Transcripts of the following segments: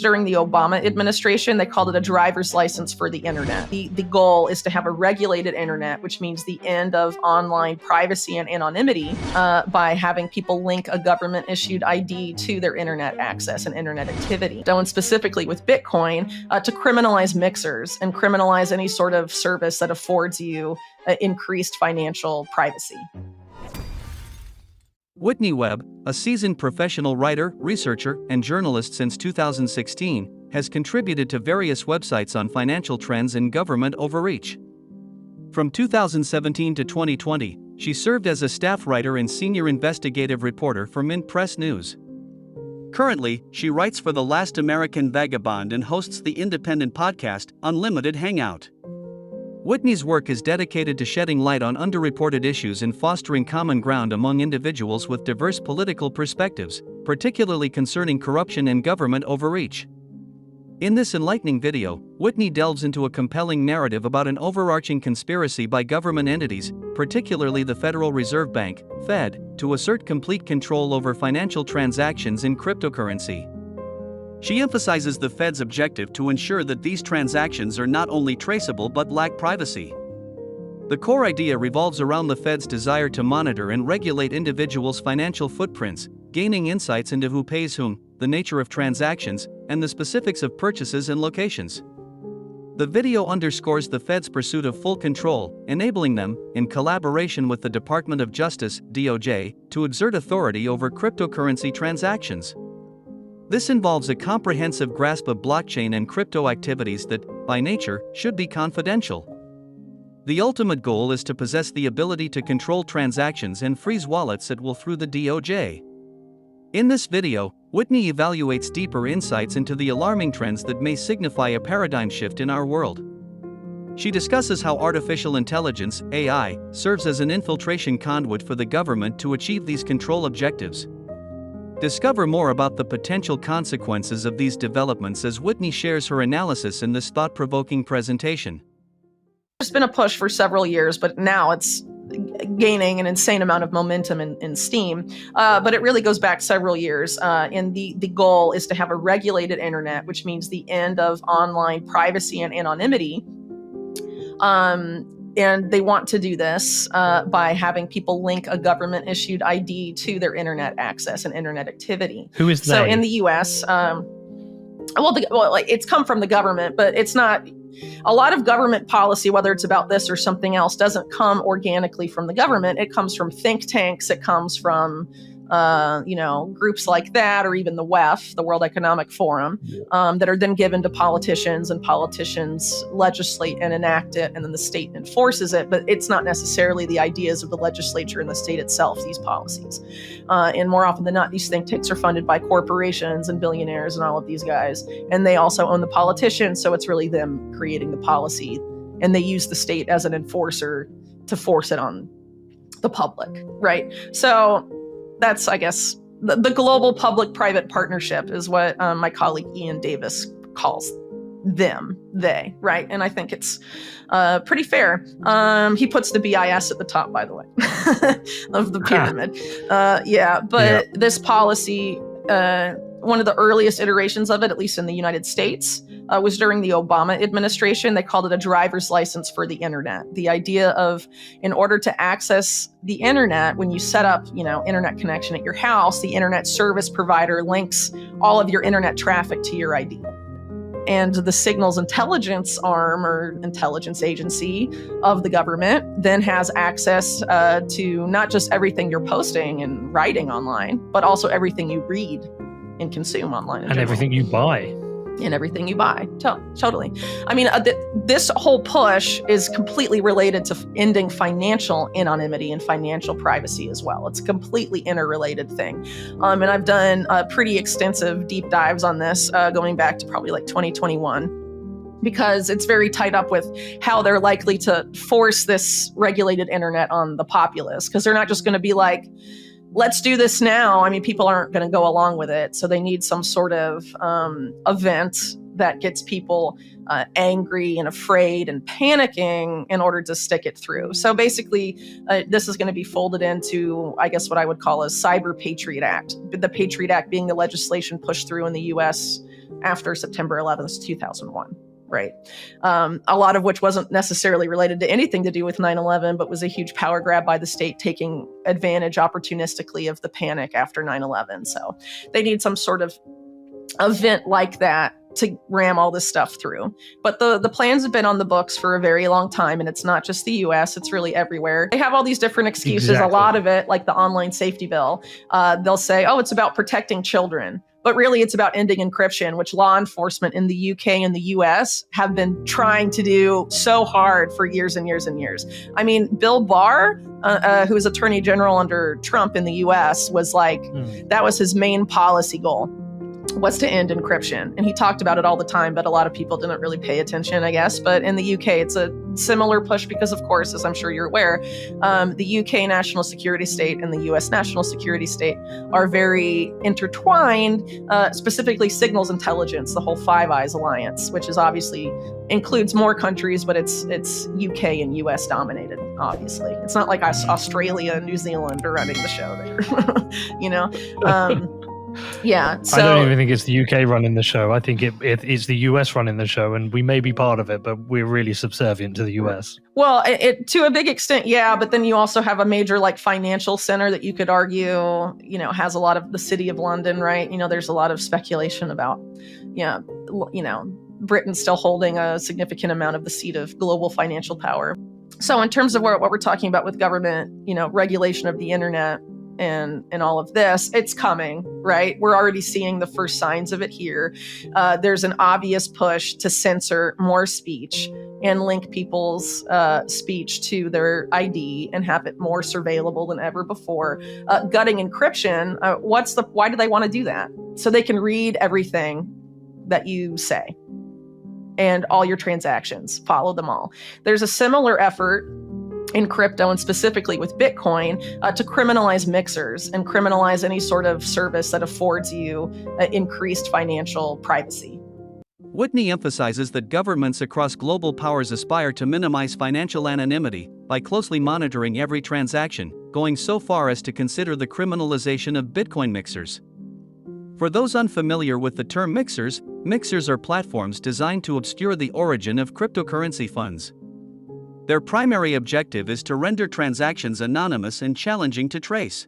During the Obama administration, they called it a driver's license for the internet. The goal is to have a regulated internet, which means the end of online privacy and anonymity by having people link a government-issued ID to their internet access and internet activity. So, and specifically with Bitcoin, to criminalize mixers and criminalize any sort of service that affords you increased financial privacy. Whitney Webb, a seasoned professional writer, researcher, and journalist since 2016, has contributed to various websites on financial trends and government overreach. From 2017 to 2020, she served as a staff writer and senior investigative reporter for Mint Press News. Currently, she writes for The Last American Vagabond and hosts the independent podcast Unlimited Hangout. Whitney's work is dedicated to shedding light on underreported issues and fostering common ground among individuals with diverse political perspectives, particularly concerning corruption and government overreach. In this enlightening video, Whitney delves into a compelling narrative about an overarching conspiracy by government entities, particularly the Federal Reserve Bank, Fed, to assert complete control over financial transactions in cryptocurrency. She emphasizes the Fed's objective to ensure that these transactions are not only traceable but lack privacy. The core idea revolves around the Fed's desire to monitor and regulate individuals' financial footprints, gaining insights into who pays whom, the nature of transactions, and the specifics of purchases and locations. The video underscores the Fed's pursuit of full control, enabling them, in collaboration with the Department of Justice (DOJ), to exert authority over cryptocurrency transactions. This involves a comprehensive grasp of blockchain and crypto activities that, by nature, should be confidential. The ultimate goal is to possess the ability to control transactions and freeze wallets at will through the DOJ. In this video, Whitney evaluates deeper insights into the alarming trends that may signify a paradigm shift in our world. She discusses how artificial intelligence, AI, serves as an infiltration conduit for the government to achieve these control objectives. Discover more about the potential consequences of these developments as Whitney shares her analysis in this thought-provoking presentation. There's been a push for several years, but now it's gaining an insane amount of momentum and steam. But it really goes back several years. And the goal is to have a regulated internet, which means the end of online privacy and anonymity. And they want to do this by having people link a government-issued ID to their internet access and internet activity. Who is they? So in the U.S., it's come from the government, but it's not. A lot of government policy, whether it's about this or something else, doesn't come organically from the government. It comes from think tanks. It comes from groups like that, or even the WEF, the World Economic Forum, that are then given to politicians, and politicians legislate and enact it, and then the state enforces it. But it's not necessarily the ideas of the legislature and the state itself, these policies. And more often than not, these think tanks are funded by corporations and billionaires and all of these guys. And they also own the politicians, so it's really them creating the policy. And they use the state as an enforcer to force it on the public, right? So that's, I guess, the global public-private partnership is what my colleague Ian Davis calls they, right? And I think it's pretty fair. He puts the BIS at the top, by the way, of the pyramid. This policy, one of the earliest iterations of it, at least in the United States, was during the Obama administration. They called it a driver's license for the internet. The idea of, in order to access the internet, when you set up, internet connection at your house, the internet service provider links all of your internet traffic to your ID. And the signals intelligence arm or intelligence agency of the government then has access to not just everything you're posting and writing online, but also everything you read and consume online. And everything you buy. And everything you buy. Totally. I mean, this whole push is completely related to ending financial anonymity and financial privacy as well. It's a completely interrelated thing. And I've done pretty extensive deep dives on this going back to probably like 2021, because it's very tied up with how they're likely to force this regulated internet on the populace, because they're not just going to be like, let's do this now. I mean, people aren't going to go along with it. So they need some sort of event that gets people angry and afraid and panicking in order to stick it through. So basically, this is going to be folded into, I guess, what I would call a cyber Patriot Act. The Patriot Act being the legislation pushed through in the U.S. after September 11th, 2001. Right. A lot of which wasn't necessarily related to anything to do with 9/11, but was a huge power grab by the state taking advantage opportunistically of the panic after 9/11. So they need some sort of event like that to ram all this stuff through. But the plans have been on the books for a very long time, and it's not just the US, it's really everywhere. They have all these different excuses. Exactly. A lot of it, like the online safety bill, they'll say, oh, it's about protecting children. But really, it's about ending encryption, which law enforcement in the UK and the US have been trying to do so hard for years and years and years. I mean, Bill Barr, who was Attorney General under Trump in the US, was like, that was his main policy goal, was to end encryption. And he talked about it all the time, but a lot of people didn't really pay attention, I guess. But in the UK, it's a similar push because, of course, as I'm sure you're aware, the UK national security state and the US national security state are very intertwined, specifically signals intelligence, the whole Five Eyes alliance, which is obviously includes more countries, but it's UK and US dominated, obviously. It's not like Australia and New Zealand are running the show there, you know? Yeah, so I don't even think it's the UK running the show. I think it's the US running the show, and we may be part of it, but we're really subservient to the US. Well, it to a big extent, yeah. But then you also have a major like financial center that you could argue, you know, has a lot of the city of London, right? You know, there's a lot of speculation about, Britain still holding a significant amount of the seat of global financial power. So in terms of what we're talking about with government, regulation of the internet, and all of this, it's coming, right? We're already seeing the first signs of it here. There's an obvious push to censor more speech and link people's speech to their ID and have it more surveillable than ever before. Gutting encryption, why do they want to do that? So they can read everything that you say and all your transactions, follow them all. There's a similar effort in crypto and specifically with Bitcoin to criminalize mixers and criminalize any sort of service that affords you increased financial privacy. Whitney emphasizes that governments across global powers aspire to minimize financial anonymity by closely monitoring every transaction, going so far as to consider the criminalization of Bitcoin mixers. For those unfamiliar with the term mixers are platforms designed to obscure the origin of cryptocurrency funds. Their primary objective is to render transactions anonymous and challenging to trace.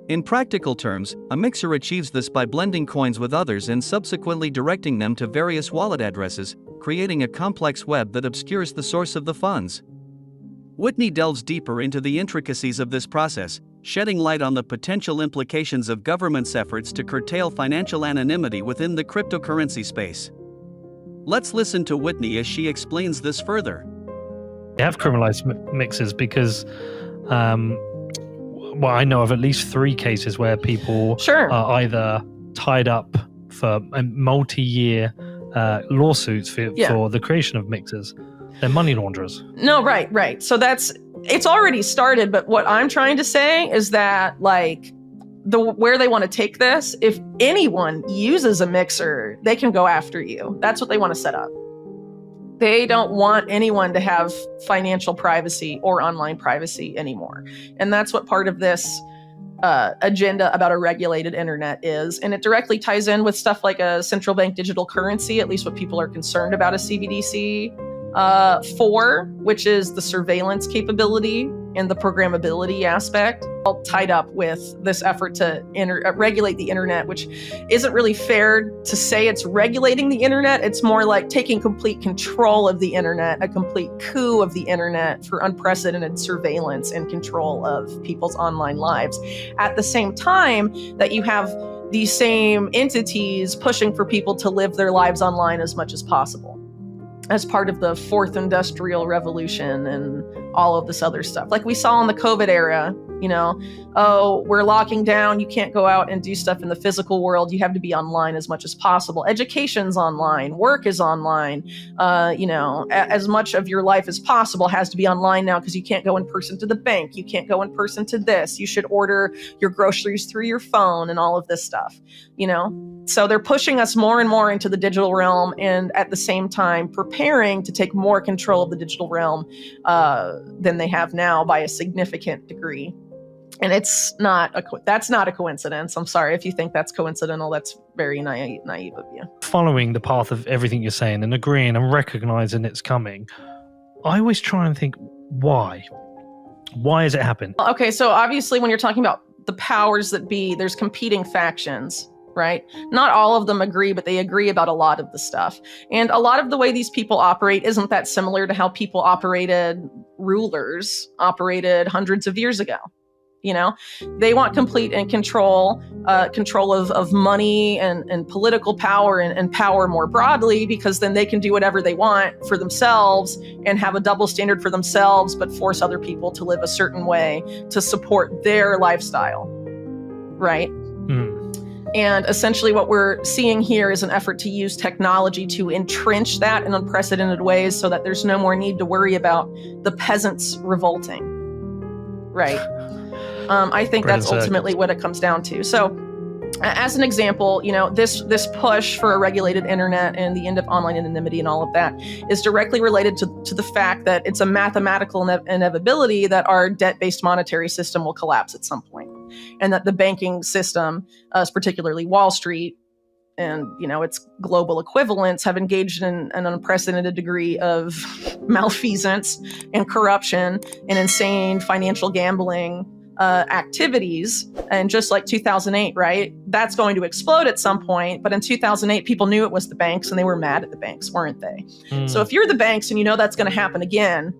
In practical terms, a mixer achieves this by blending coins with others and subsequently directing them to various wallet addresses, creating a complex web that obscures the source of the funds. Whitney delves deeper into the intricacies of this process, shedding light on the potential implications of governments' efforts to curtail financial anonymity within the cryptocurrency space. Let's listen to Whitney as she explains this further. They have criminalized mixers because, I know of at least 3 cases where people are either tied up for multi-year lawsuits for the creation of mixers. They're money launderers. No, right. So it's already started, but what I'm trying to say is that where they want to take this, if anyone uses a mixer, they can go after you. That's what they want to set up. They don't want anyone to have financial privacy or online privacy anymore. And that's what part of this agenda about a regulated internet is. And it directly ties in with stuff like a central bank digital currency, at least what people are concerned about a CBDC for, which is the surveillance capability and the programmability aspect, all tied up with this effort to regulate the internet, which isn't really fair to say it's regulating the internet. It's more like taking complete control of the internet, a complete coup of the internet for unprecedented surveillance and control of people's online lives. At the same time that you have these same entities pushing for people to live their lives online as much as possible, as part of the fourth industrial revolution and all of this other stuff. Like we saw in the COVID era, we're locking down, you can't go out and do stuff in the physical world, you have to be online as much as possible. Education's online, work is online, as much of your life as possible has to be online now because you can't go in person to the bank, you can't go in person to this, you should order your groceries through your phone and all of this stuff, So they're pushing us more and more into the digital realm and at the same time preparing to take more control of the digital realm than they have now by a significant degree. And that's not a coincidence. I'm sorry if you think that's coincidental. That's very naive of you. Following the path of everything you're saying and agreeing and recognizing it's coming, I always try and think, why? Why has it happened? Okay, so obviously when you're talking about the powers that be, there's competing factions, right? Not all of them agree, but they agree about a lot of the stuff. And a lot of the way these people operate isn't that similar to how rulers operated hundreds of years ago. They want complete and control of money and political power and power more broadly, because then they can do whatever they want for themselves and have a double standard for themselves, but force other people to live a certain way to support their lifestyle, right? And essentially what we're seeing here is an effort to use technology to entrench that in unprecedented ways so that there's no more need to worry about the peasants revolting, right? I think that's ultimately what it comes down to. So as an example, this push for a regulated internet and the end of online anonymity and all of that is directly related to the fact that it's a mathematical inevitability that our debt-based monetary system will collapse at some point, and that the banking system, particularly Wall Street, and its global equivalents have engaged in an unprecedented degree of malfeasance and corruption and insane financial gambling activities. And just like 2008, right? That's going to explode at some point. But in 2008, people knew it was the banks and they were mad at the banks, weren't they? So if you're the banks and that's going to happen again,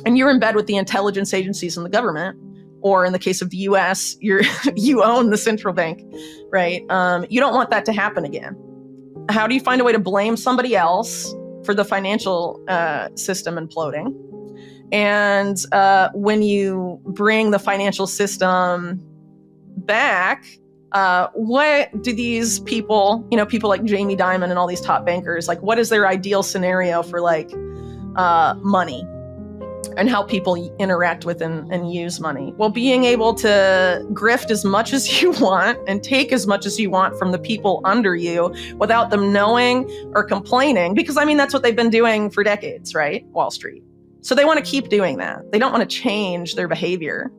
and you're in bed with the intelligence agencies and the government, or in the case of the US, you own the central bank, right? You don't want that to happen again. How do you find a way to blame somebody else for the financial system imploding? And when you bring the financial system back, what do these people, people like Jamie Dimon and all these top bankers, like, what is their ideal scenario for money and how people interact with and use money? Well, being able to grift as much as you want and take as much as you want from the people under you without them knowing or complaining, because that's what they've been doing for decades, right? Wall Street. So they want to keep doing that. They don't want to change their behavior.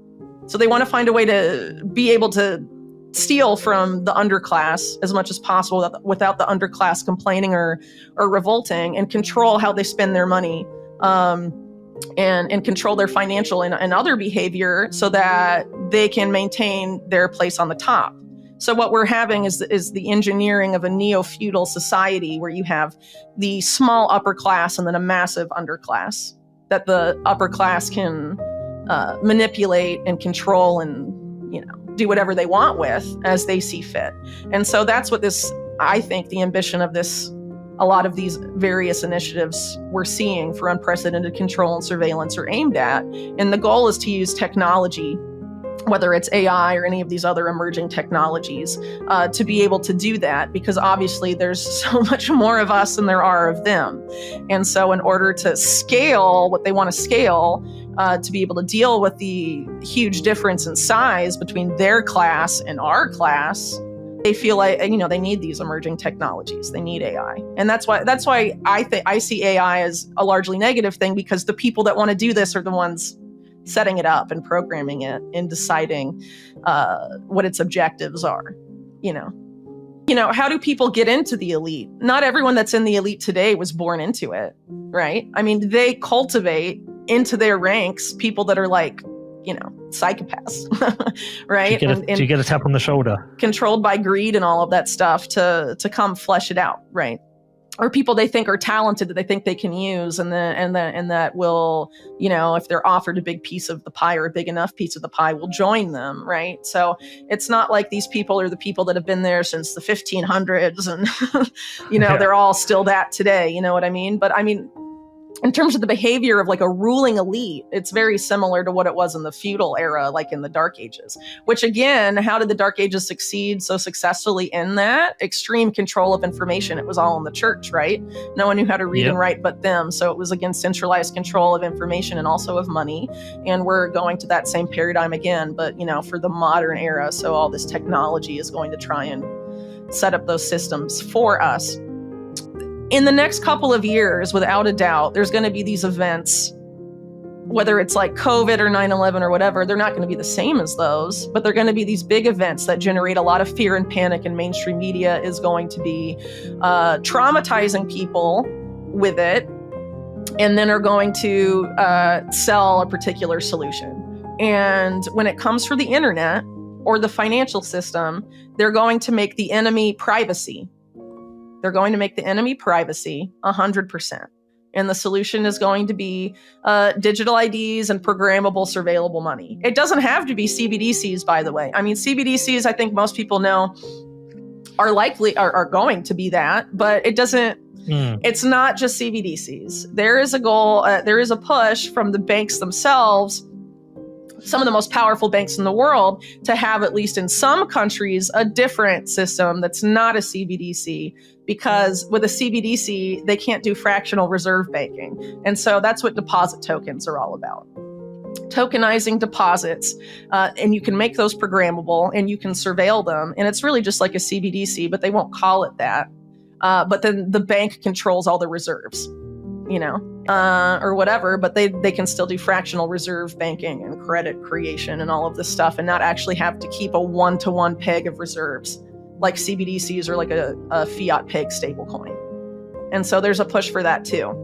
So they want to find a way to be able to steal from the underclass as much as possible without the underclass complaining or revolting, and control how they spend their money, and control their financial and other behavior so that they can maintain their place on the top. So what we're having is the engineering of a neo-feudal society where you have the small upper class and then a massive underclass that the upper class can manipulate and control and do whatever they want with as they see fit. And so that's what I think the ambition of a lot of these various initiatives we're seeing for unprecedented control and surveillance are aimed at. And the goal is to use technology, whether it's AI or any of these other emerging technologies, to be able to do that, because obviously there's so much more of us than there are of them. And so in order to scale what they want to scale, to be able to deal with the huge difference in size between their class and our class, they feel like, they need these emerging technologies. They need AI. And that's why I see AI as a largely negative thing, because the people that want to do this are the ones setting it up and programming it and deciding what its objectives are. How do people get into the elite? Not everyone that's in the elite today was born into it, right? They cultivate into their ranks people that are psychopaths, right? Do you get a tap on the shoulder? Controlled by greed and all of that stuff to come flesh it out, right? Or people they think are talented that they think they can use, and that will, if they're offered a big piece of the pie or a big enough piece of the pie, will join them, right? So it's not like these people are the people that have been there since the 1500s, and they're all still that today. You know what I mean? But in terms of the behavior of a ruling elite, it's very similar to what it was in the feudal era, like in the Dark Ages, which again, how did the Dark Ages succeed so successfully in that? Extreme control of information. It was all in the church, right? No one knew how to read and write but them. So it was again, centralized control of information and also of money. And we're going to that same paradigm again, but for the modern era. So all this technology is going to try and set up those systems for us. In the next couple of years, without a doubt, there's going to be these events whether it's like COVID or 9/11 or whatever, they're not going to be the same as those, but they're going to be these big events that generate a lot of fear and panic, and mainstream media is going to be traumatizing people with it, and then are going to sell a particular solution. And when it comes for the internet or the financial system, they're going to make the enemy privacy. They're going to make the enemy privacy 100%. And the solution is going to be digital IDs and programmable surveillable money. It doesn't have to be CBDCs, by the way. I mean, CBDCs, I think most people know, are going to be that, but it doesn't. It's not just CBDCs. There is a goal, there is a push from the banks themselves, some of the most powerful banks in the world, to have, at least in some countries, a different system that's not a CBDC, because with a CBDC, they can't do fractional reserve banking. And so that's what deposit tokens are all about. Tokenizing deposits, and you can make those programmable and you can surveil them. And it's really just like a CBDC, but they won't call it that. But then the bank controls all the reserves, or whatever, but they can still do fractional reserve banking and credit creation and all of this stuff, and not actually have to keep a one-to-one peg of reserves like CBDCs or like a fiat peg stablecoin. And so there's a push for that too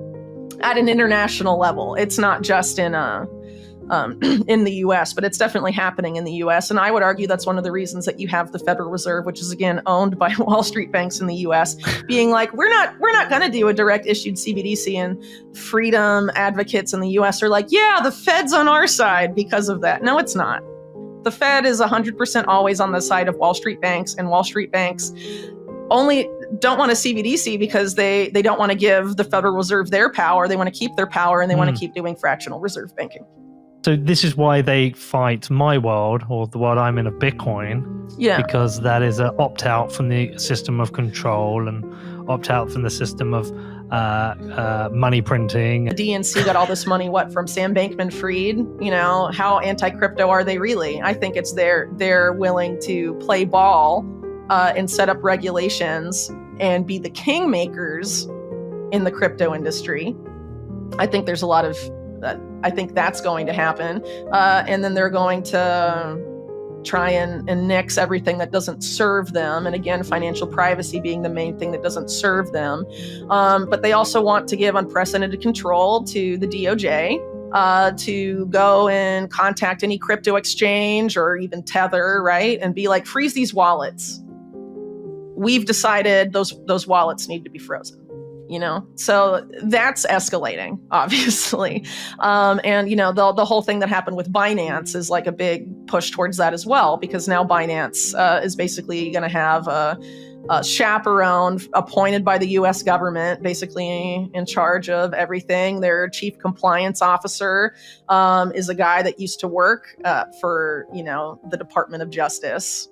at an international level. It's not just in the US, but it's definitely happening in the US. And I would argue that's one of the reasons that you have the Federal Reserve, which is again owned by Wall Street banks in the US, being like, we're not going to do a direct issued CBDC, and freedom advocates in the US are like, yeah, the Fed's on our side because of that. No, it's not. The Fed is 100% always on the side of Wall Street banks, and Wall Street banks only don't want a CBDC because they don't want to give the Federal Reserve their power. They want to keep their power, and they want to keep doing fractional reserve banking. So this is why they fight my world, or the world I'm in, of Bitcoin. Yeah. Because that is an opt-out from the system of control and opt-out from the system of money printing. The DNC got all this money, from Sam Bankman-Fried? How anti-crypto are they really? I think it's they're willing to play ball and set up regulations and be the kingmakers in the crypto industry. I think there's a lot of I think that's going to happen. And then they're going to try and nix everything that doesn't serve them. And again, financial privacy being the main thing that doesn't serve them. But they also want to give unprecedented control to the DOJ to go and contact any crypto exchange or even Tether, right? And be like, freeze these wallets. We've decided those wallets need to be frozen. So that's escalating, obviously. And, the whole thing that happened with Binance is like a big push towards that as well, because now Binance is basically going to have a chaperone appointed by the U.S. government, basically in charge of everything. Their chief compliance officer is a guy that used to work for, the Department of Justice.